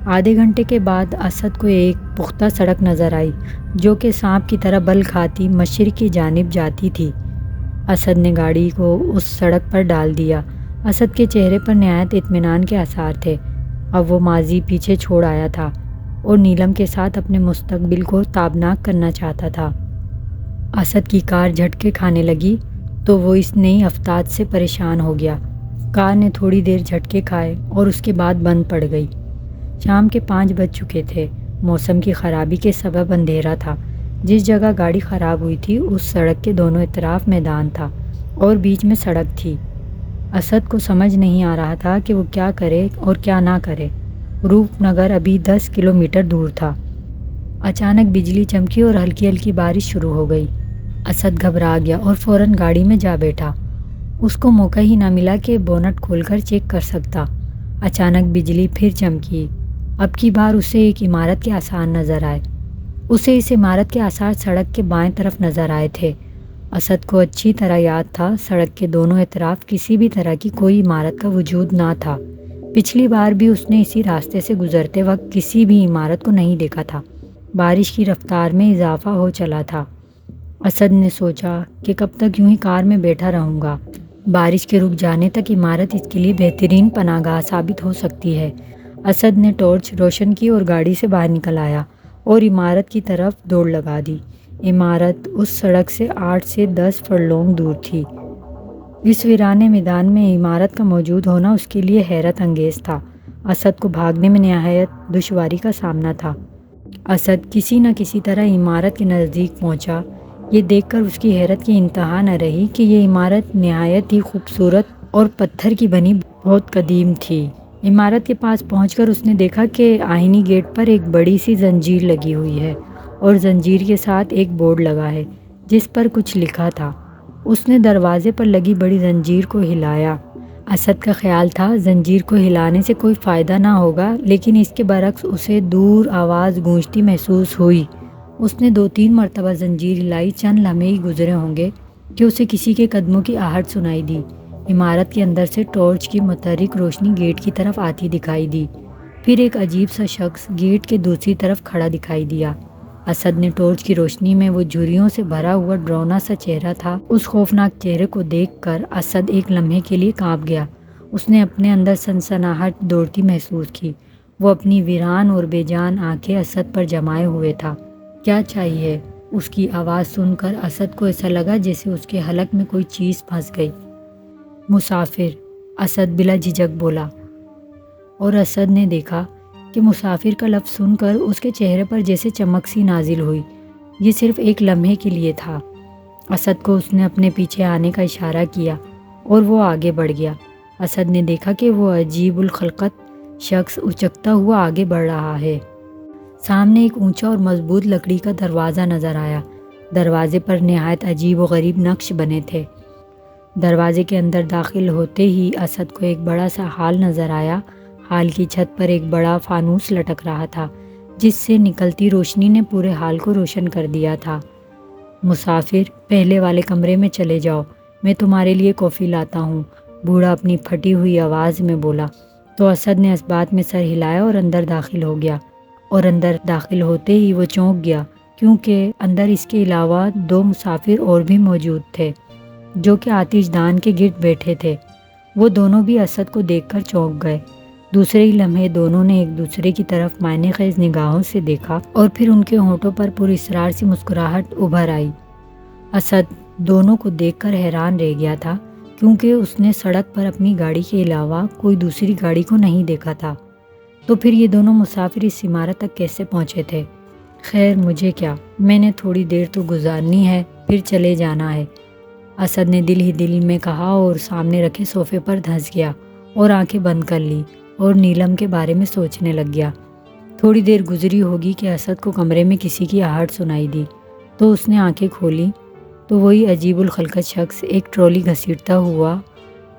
آدھے گھنٹے کے بعد اسد کو ایک پختہ سڑک نظر آئی جو کہ سانپ کی طرح بل کھاتی مشرق کی جانب جاتی تھی۔ اسد نے گاڑی کو اس سڑک پر ڈال دیا۔ اسد کے چہرے پر نہایت اطمینان کے آثار تھے۔ اب وہ ماضی پیچھے چھوڑ آیا تھا اور نیلم کے ساتھ اپنے مستقبل کو تابناک کرنا چاہتا تھا۔ اسد کی کار جھٹکے کھانے لگی تو وہ اس نئی افتاد سے پریشان ہو گیا۔ کار نے تھوڑی دیر جھٹکے کھائے اور اس کے بعد بند پڑ گئی۔ شام کے 5 بج چکے تھے۔ موسم کی خرابی کے سبب اندھیرا تھا۔ جس جگہ گاڑی خراب ہوئی تھی اس سڑک کے دونوں اطراف میدان تھا اور بیچ میں سڑک تھی۔ اسد کو سمجھ نہیں آ رہا تھا کہ وہ کیا کرے اور کیا نہ کرے۔ روپ نگر ابھی 10 کلومیٹر دور تھا۔ اچانک بجلی چمکی اور ہلکی ہلکی بارش شروع ہو گئی۔ اسد گھبرا گیا اور فوراً گاڑی میں جا بیٹھا۔ اس کو موقع ہی نہ ملا کہ بونٹ کھول کر چیک کر سکتا۔ اچانک بجلی پھر چمکی۔ اب کی بار اسے ایک عمارت کے آثار نظر آئے۔ اسے اس عمارت کے آثار سڑک کے بائیں طرف نظر آئے تھے۔ اسد کو اچھی طرح یاد تھا سڑک کے دونوں اطراف کسی بھی طرح کی کوئی عمارت کا وجود نہ تھا۔ پچھلی بار بھی اس نے اسی راستے سے گزرتے وقت کسی بھی عمارت کو نہیں دیکھا تھا۔ بارش کی رفتار میں اضافہ ہو چلا تھا۔ اسد نے سوچا کہ کب تک یوں ہی کار میں بیٹھا رہوں گا۔ بارش کے رک جانے تک عمارت اس کے لیے بہترین پناہ گاہ ثابت ہو سکتی ہے۔ اسد نے ٹارچ روشن کی اور گاڑی سے باہر نکل آیا اور عمارت کی طرف دوڑ لگا دی۔ عمارت اس سڑک سے 8 سے 10 فرلونگ دور تھی۔ اس ویرانے میدان میں عمارت کا موجود ہونا اس کے لیے حیرت انگیز تھا۔ اسد کو بھاگنے میں نہایت دشواری کا سامنا تھا۔ اسد کسی نہ کسی طرح عمارت کے نزدیک پہنچا۔ یہ دیکھ کر اس کی حیرت کی انتہا نہ رہی کہ یہ عمارت نہایت ہی خوبصورت اور پتھر کی بنی بہت قدیم تھی۔ عمارت کے پاس پہنچ کر اس نے دیکھا کہ آئینی گیٹ پر ایک بڑی سی زنجیر لگی ہوئی ہے اور زنجیر کے ساتھ ایک بورڈ لگا ہے جس پر کچھ لکھا تھا۔ اس نے دروازے پر لگی بڑی زنجیر کو ہلایا۔ اسد کا خیال تھا زنجیر کو ہلانے سے کوئی فائدہ نہ ہوگا، لیکن اس کے برعکس اسے دور آواز گونجتی محسوس ہوئی۔ اس نے 2-3 مرتبہ زنجیر ہلائی۔ چند لمحے ہی گزرے ہوں گے کہ اسے کسی کے قدموں کی آہٹ سنائی دی۔ عمارت کے اندر سے ٹارچ کی متحرک روشنی گیٹ کی طرف آتی دکھائی دی۔ پھر ایک عجیب سا شخص گیٹ کے دوسری طرف کھڑا دکھائی دیا۔ اسد نے ٹارچ کی روشنی میں وہ جھریوں سے بھرا ہوا ڈراؤنا سا چہرہ تھا۔ اس خوفناک چہرے کو دیکھ کر اسد ایک لمحے کے لیے کانپ گیا۔ اس نے اپنے اندر سنسناہٹ دوڑتی محسوس کی۔ وہ اپنی ویران اور بے جان آنکھیں اسد پر جمائے ہوئے تھا۔ کیا چاہیے؟ اس کی آواز سن کر اسد کو ایسا لگا جیسے اس کے حلق میں کوئی چیز پھنس گئی۔ مسافر، اسد بلا جھجک بولا، اور اسد نے دیکھا کہ مسافر کا لفظ سن کر اس کے چہرے پر جیسے چمک سی نازل ہوئی۔ یہ صرف ایک لمحے کے لیے تھا۔ اسد کو اس نے اپنے پیچھے آنے کا اشارہ کیا اور وہ آگے بڑھ گیا۔ اسد نے دیکھا کہ وہ عجیب الخلقت شخص اچکتا ہوا آگے بڑھ رہا ہے۔ سامنے ایک اونچا اور مضبوط لکڑی کا دروازہ نظر آیا۔ دروازے پر نہایت عجیب و غریب نقش بنے تھے۔ دروازے کے اندر داخل ہوتے ہی اسد کو ایک بڑا سا ہال نظر آیا۔ ہال کی چھت پر ایک بڑا فانوس لٹک رہا تھا جس سے نکلتی روشنی نے پورے ہال کو روشن کر دیا تھا۔ مسافر، پہلے والے کمرے میں چلے جاؤ، میں تمہارے لیے کافی لاتا ہوں، بوڑھا اپنی پھٹی ہوئی آواز میں بولا۔ تو اسد نے اس بات میں سر ہلایا اور اندر داخل ہو گیا، اور اندر داخل ہوتے ہی وہ چونک گیا کیونکہ اندر اس کے علاوہ 2 مسافر اور بھی موجود تھے جو کہ آتش دان کے گرد بیٹھے تھے۔ وہ دونوں بھی اسد کو دیکھ کر چونک گئے۔ دوسرے ہی لمحے دونوں نے ایک دوسرے کی طرف معنی خیز نگاہوں سے دیکھا اور پھر ان کے ہونٹوں پر پوری اصرار سی مسکراہٹ ابھر آئی۔ اسد دونوں کو دیکھ کر حیران رہ گیا تھا کیونکہ اس نے سڑک پر اپنی گاڑی کے علاوہ کوئی دوسری گاڑی کو نہیں دیکھا تھا۔ تو پھر یہ دونوں مسافر اس عمارت تک کیسے پہنچے تھے؟ خیر مجھے کیا، میں نے تھوڑی دیر تو گزارنی ہے، پھر چلے جانا ہے، اسد نے دل ہی دل میں کہا اور سامنے رکھے صوفے پر دھنس گیا اور آنکھیں بند کر لی اور نیلم کے بارے میں سوچنے لگ گیا۔ تھوڑی دیر گزری ہوگی کہ اسد کو کمرے میں کسی کی آہٹ سنائی دی تو اس نے آنکھیں کھولی تو وہی عجیب الخلقت شخص ایک ٹرالی گھسیٹتا ہوا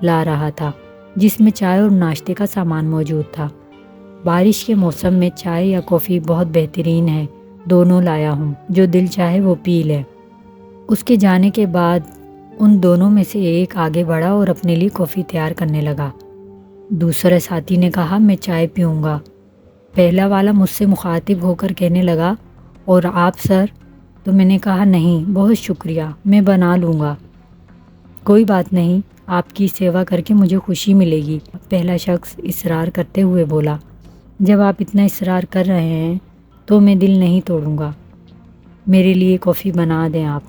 لا رہا تھا جس میں چائے اور ناشتے کا سامان موجود تھا۔ بارش کے موسم میں چائے یا کافی بہت بہترین ہے، دونوں لایا ہوں، جو دل چاہے وہ پی لے۔ اس کے جانے کے بعد ان دونوں میں سے ایک آگے بڑھا اور اپنے لیے کافی تیار کرنے لگا۔ دوسرے ساتھی نے کہا میں چائے پیوں گا۔ پہلا والا مجھ سے مخاطب ہو کر کہنے لگا اور آپ سر؟ تو میں نے کہا نہیں بہت شکریہ، میں بنا لوں گا۔ کوئی بات نہیں، آپ کی سیوا کر کے مجھے خوشی ملے گی، پہلا شخص اصرار کرتے ہوئے بولا۔ جب آپ اتنا اصرار کر رہے ہیں تو میں دل نہیں توڑوں گا، میرے لیے کافی بنا دیں آپ۔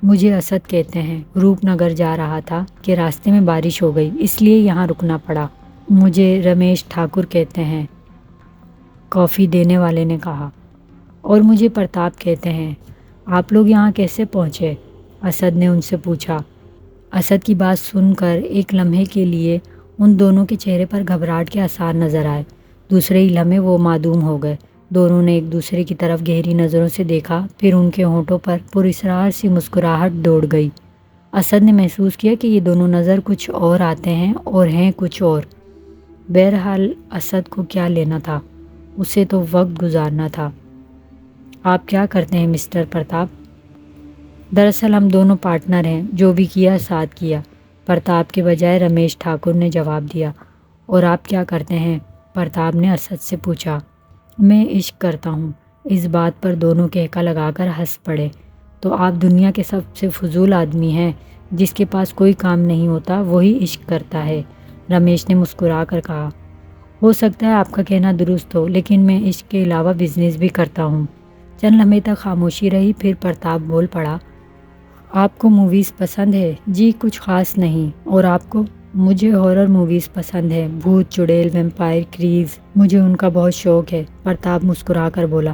مجھے اسد کہتے ہیں، روپ نگر جا رہا تھا کہ راستے میں بارش ہو گئی اس لیے یہاں رکنا پڑا۔ مجھے رمیش ٹھاکر کہتے ہیں، کافی دینے والے نے کہا، اور مجھے پرتاپ کہتے ہیں۔ آپ لوگ یہاں کیسے پہنچے؟ اسد نے ان سے پوچھا۔ اسد کی بات سن کر ایک لمحے کے لیے ان دونوں کے چہرے پر گھبراہٹ کے آثار نظر آئے، دوسرے ہی لمحے وہ معدوم ہو گئے۔ دونوں نے ایک دوسرے کی طرف گہری نظروں سے دیکھا، پھر ان کے ہونٹوں پر پراسرار سی مسکراہٹ دوڑ گئی۔ اسد نے محسوس کیا کہ یہ دونوں نظر کچھ اور آتے ہیں اور ہیں کچھ اور۔ بہرحال اسد کو کیا لینا تھا، اسے تو وقت گزارنا تھا۔ آپ کیا کرتے ہیں مسٹر پرتاپ؟ دراصل ہم دونوں پارٹنر ہیں، جو بھی کیا ساتھ کیا، پرتاپ کے بجائے رمیش ٹھاکر نے جواب دیا۔ اور آپ کیا کرتے ہیں؟ پرتاپ نے اسد سے پوچھا۔ میں عشق کرتا ہوں۔ اس بات پر دونوں کہکا لگا کر ہنس پڑے۔ تو آپ دنیا کے سب سے فضول آدمی ہیں، جس کے پاس کوئی کام نہیں ہوتا وہی عشق کرتا ہے، رمیش نے مسکرا کر کہا۔ ہو سکتا ہے آپ کا کہنا درست ہو، لیکن میں عشق کے علاوہ بزنس بھی کرتا ہوں۔ چند لمحے تک خاموشی رہی، پھر پرتاپ بول پڑا۔ آپ کو موویز پسند ہے؟ جی کچھ خاص نہیں۔ اور آپ کو؟ مجھے ہارر موویز پسند ہے، بھوت چڑیل، ویمپائر، کریز، مجھے ان کا بہت شوق ہے، پرتاپ مسکرا کر بولا۔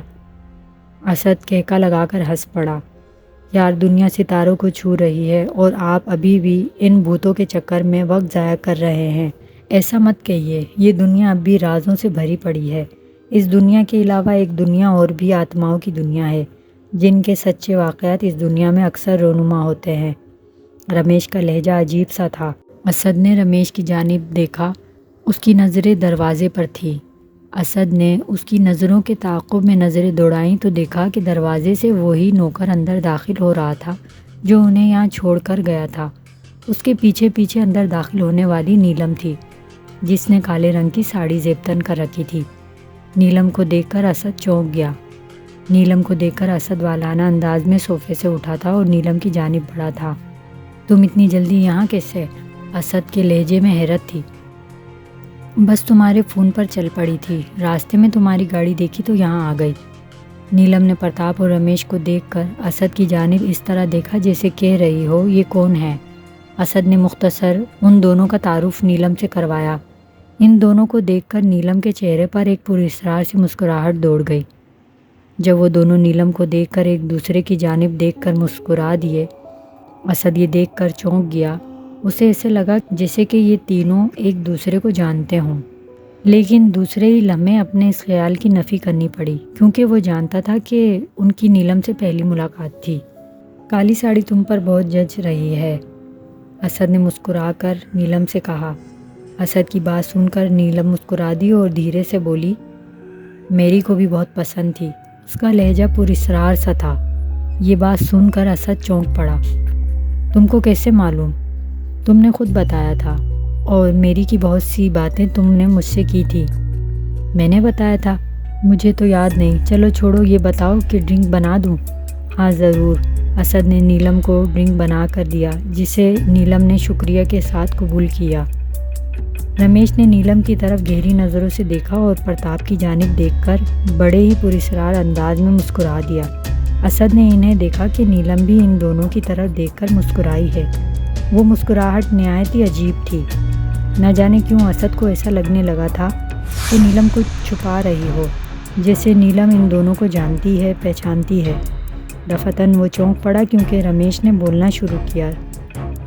اسد کہکا لگا کر ہنس پڑا۔ یار دنیا ستاروں کو چھو رہی ہے اور آپ ابھی بھی ان بھوتوں کے چکر میں وقت ضائع کر رہے ہیں۔ ایسا مت کہیے، یہ دنیا اب بھی رازوں سے بھری پڑی ہے۔ اس دنیا کے علاوہ ایک دنیا اور بھی آتماؤں کی دنیا ہے، جن کے سچے واقعات اس دنیا میں اکثر رونما ہوتے ہیں۔ رمیش کا لہجہ عجیب سا تھا۔ اسد نے رمیش کی جانب دیکھا، اس کی نظریں دروازے پر تھیں۔ اسد نے اس کی نظروں کے تعاقب میں نظریں دوڑائیں تو دیکھا کہ دروازے سے وہی نوکر اندر داخل ہو رہا تھا جو انہیں یہاں چھوڑ کر گیا تھا۔ اس کے پیچھے پیچھے اندر داخل ہونے والی نیلم تھی، جس نے کالے رنگ کی ساڑی زیب کر رکھی تھی۔ نیلم کو دیکھ کر اسد چونک گیا۔ نیلم کو دیکھ کر اسد والانہ انداز میں صوفے سے اٹھا تھا اور نیلم کی جانب بڑھا تھا۔ تم اتنی جلدی یہاں کیسے؟ اسد کے لہجے میں حیرت تھی۔ بس تمہارے فون پر چل پڑی تھی، راستے میں تمہاری گاڑی دیکھی تو یہاں آ گئی۔ نیلم نے پرتاپ اور رمیش کو دیکھ کر اسد کی جانب اس طرح دیکھا جیسے کہہ رہی ہو یہ کون ہے۔ اسد نے مختصر ان دونوں کا تعارف نیلم سے کروایا۔ ان دونوں کو دیکھ کر نیلم کے چہرے پر ایک پراسرار سی مسکراہٹ دوڑ گئی۔ جب وہ دونوں نیلم کو دیکھ کر ایک دوسرے کی جانب دیکھ کر مسکرا دیے، اسد یہ دیکھ کر چونک گیا۔ اسے ایسے لگا جیسے کہ یہ تینوں ایک دوسرے کو جانتے ہوں، لیکن دوسرے ہی لمحے اپنے اس خیال کی نفی کرنی پڑی، کیونکہ وہ جانتا تھا کہ ان کی نیلم سے پہلی ملاقات تھی۔ کالی ساڑی تم پر بہت جچ رہی ہے، اسد نے مسکرا کر نیلم سے کہا۔ اسد کی بات سن کر نیلم مسکرا دی اور دھیرے سے بولی، میری کو بھی بہت پسند تھی۔ اس کا لہجہ پراسرار سا تھا۔ یہ بات سن کر اسد چونک پڑا۔ تم کو کیسے معلوم؟ تم نے خود بتایا تھا، اور میری کی بہت سی باتیں تم نے مجھ سے کی تھی۔ میں نے بتایا تھا؟ مجھے تو یاد نہیں۔ چلو چھوڑو، یہ بتاؤ کہ ڈرنک بنا دوں؟ ہاں ضرور۔ اسد نے نیلم کو ڈرنک بنا کر دیا، جسے نیلم نے شکریہ کے ساتھ قبول کیا۔ رمیش نے نیلم کی طرف گہری نظروں سے دیکھا اور پرتاپ کی جانب دیکھ کر بڑے ہی پراسرار انداز میں مسکرا دیا۔ اسد نے انہیں دیکھا کہ نیلم بھی ان دونوں کی طرف دیکھ کر مسکرائی ہے۔ وہ مسکراہٹ نہایت ہی عجیب تھی۔ نہ جانے کیوں اسد کو ایسا لگنے لگا تھا کہ نیلم کچھ چھپا رہی ہو، جیسے نیلم ان دونوں کو جانتی ہے، پہچانتی ہے۔ دفعتاً وہ چونک پڑا کیونکہ رمیش نے بولنا شروع کیا۔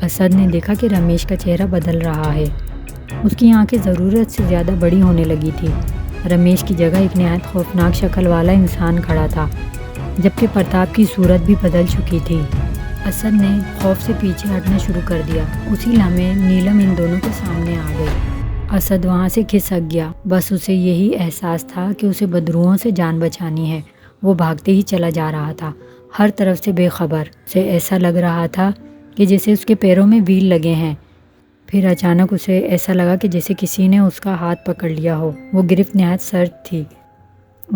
اسد نے دیکھا کہ رمیش کا چہرہ بدل رہا ہے۔ اس کی آنکھیں ضرورت سے زیادہ بڑی ہونے لگی تھی۔ رمیش کی جگہ ایک نہایت خوفناک شکل والا انسان کھڑا تھا، جبکہ پرتاپ کی صورت بھی بدل چکی تھی۔ اسد نے خوف سے پیچھے ہٹنا شروع کر دیا۔ اسی لمحے نیلم ان دونوں کے سامنے آ گئی۔ اسد وہاں سے کھسک گیا۔ بس اسے یہی احساس تھا کہ اسے بدروؤں سے جان بچانی ہے۔ وہ بھاگتے ہی چلا جا رہا تھا، ہر طرف سے بے خبر۔ اسے ایسا لگ رہا تھا کہ جیسے اس کے پیروں میں ویل لگے ہیں۔ پھر اچانک اسے ایسا لگا کہ جیسے کسی نے اس کا ہاتھ پکڑ لیا ہو۔ وہ گرفت نہایت سرد تھی۔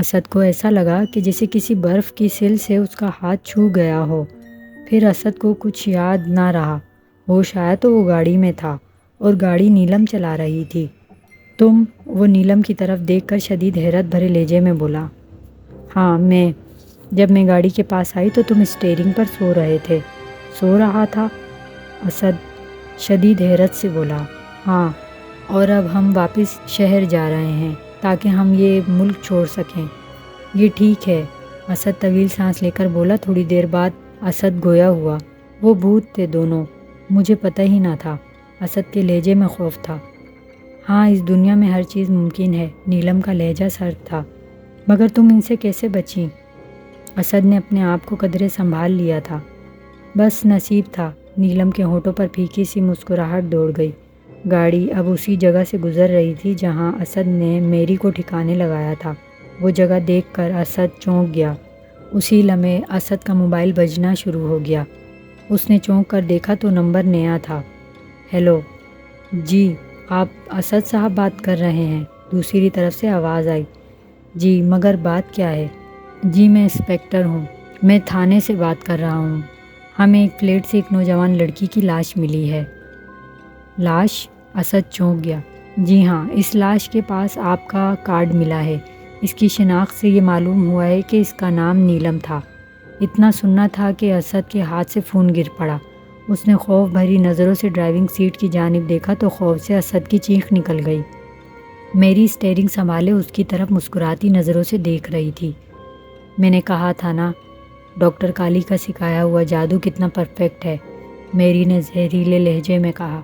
اسد کو ایسا لگا کہ جیسے کسی برف کی سل سے اس کا ہاتھ چھو گیا ہو۔ پھر اسد کو کچھ یاد نہ رہا۔ ہوش آیا تو وہ گاڑی میں تھا اور گاڑی نیلم چلا رہی تھی۔ تم؟ وہ نیلم کی طرف دیکھ کر شدید حیرت بھرے لہجے میں بولا۔ ہاں میں۔ جب میں گاڑی کے پاس آئی تو تم اسٹیئرنگ پر سو رہے تھے۔ سو رہا تھا؟ اسد شدید حیرت سے بولا۔ ہاں، اور اب ہم واپس شہر جا رہے ہیں تاکہ ہم یہ ملک چھوڑ سکیں۔ یہ ٹھیک ہے، اسد طویل سانس لے کر بولا۔ تھوڑی دیر بعد اسد گویا ہوا۔ وہ بھوت تھے دونوں، مجھے پتہ ہی نہ تھا۔ اسد کے لہجے میں خوف تھا۔ ہاں، اس دنیا میں ہر چیز ممکن ہے۔ نیلم کا لہجہ سرد تھا۔ مگر تم ان سے کیسے بچیں؟ اسد نے اپنے آپ کو قدرے سنبھال لیا تھا۔ بس نصیب تھا۔ نیلم کے ہونٹوں پر پھیکی سی مسکراہٹ دوڑ گئی۔ گاڑی اب اسی جگہ سے گزر رہی تھی جہاں اسد نے میری کو ٹھکانے لگایا تھا۔ وہ جگہ دیکھ کر اسد چونک گیا۔ اسی لمحے اسد کا موبائل بجنا شروع ہو گیا۔ اس نے چونک کر دیکھا تو نمبر نیا تھا۔ ہیلو، جی آپ اسد صاحب بات کر رہے ہیں؟ دوسری طرف سے آواز آئی۔ جی، مگر بات کیا ہے؟ جی میں انسپکٹر ہوں، میں تھانے سے بات کر رہا ہوں۔ ہمیں ایک فلیٹ سے ایک نوجوان لڑکی کی لاش ملی ہے۔ لاش؟ اسد چونک گیا۔ جی ہاں، اس لاش کے پاس آپ کا کارڈ ملا ہے۔ اس کی شناخت سے یہ معلوم ہوا ہے کہ اس کا نام نیلم تھا۔ اتنا سننا تھا کہ اسد کے ہاتھ سے فون گر پڑا۔ اس نے خوف بھری نظروں سے ڈرائیونگ سیٹ کی جانب دیکھا تو خوف سے اسد کی چیخ نکل گئی۔ میری اسٹیئرنگ سنبھالے اس کی طرف مسکراتی نظروں سے دیکھ رہی تھی۔ میں نے کہا تھا نا، ڈاکٹر کالی کا سکھایا ہوا جادو کتنا پرفیکٹ ہے، میری نے زہریلے لہجے میں کہا۔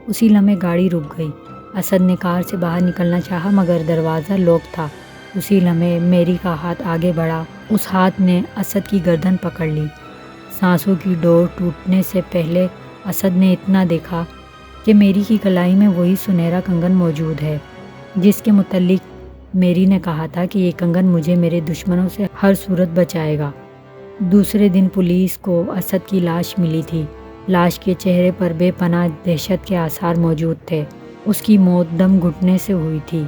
اسی لمحے گاڑی رک گئی۔ اسد نے کار سے باہر نکلنا چاہا مگر دروازہ لاک تھا۔ اسی لمحے میری کا ہاتھ آگے بڑھا۔ اس ہاتھ نے اسد کی گردن پکڑ لی۔ سانسوں کی ڈور ٹوٹنے سے پہلے اسد نے اتنا دیکھا کہ میری کی کلائی میں وہی سنہرا کنگن موجود ہے جس کے متعلق میری نے کہا تھا کہ یہ کنگن مجھے میرے دشمنوں سے ہر صورت بچائے گا۔ دوسرے دن پولیس کو اسد کی لاش ملی تھی۔ لاش کے چہرے پر بے پناہ دہشت کے آثار موجود تھے۔ اس کی موت دم گھٹنے سے ہوئی تھی۔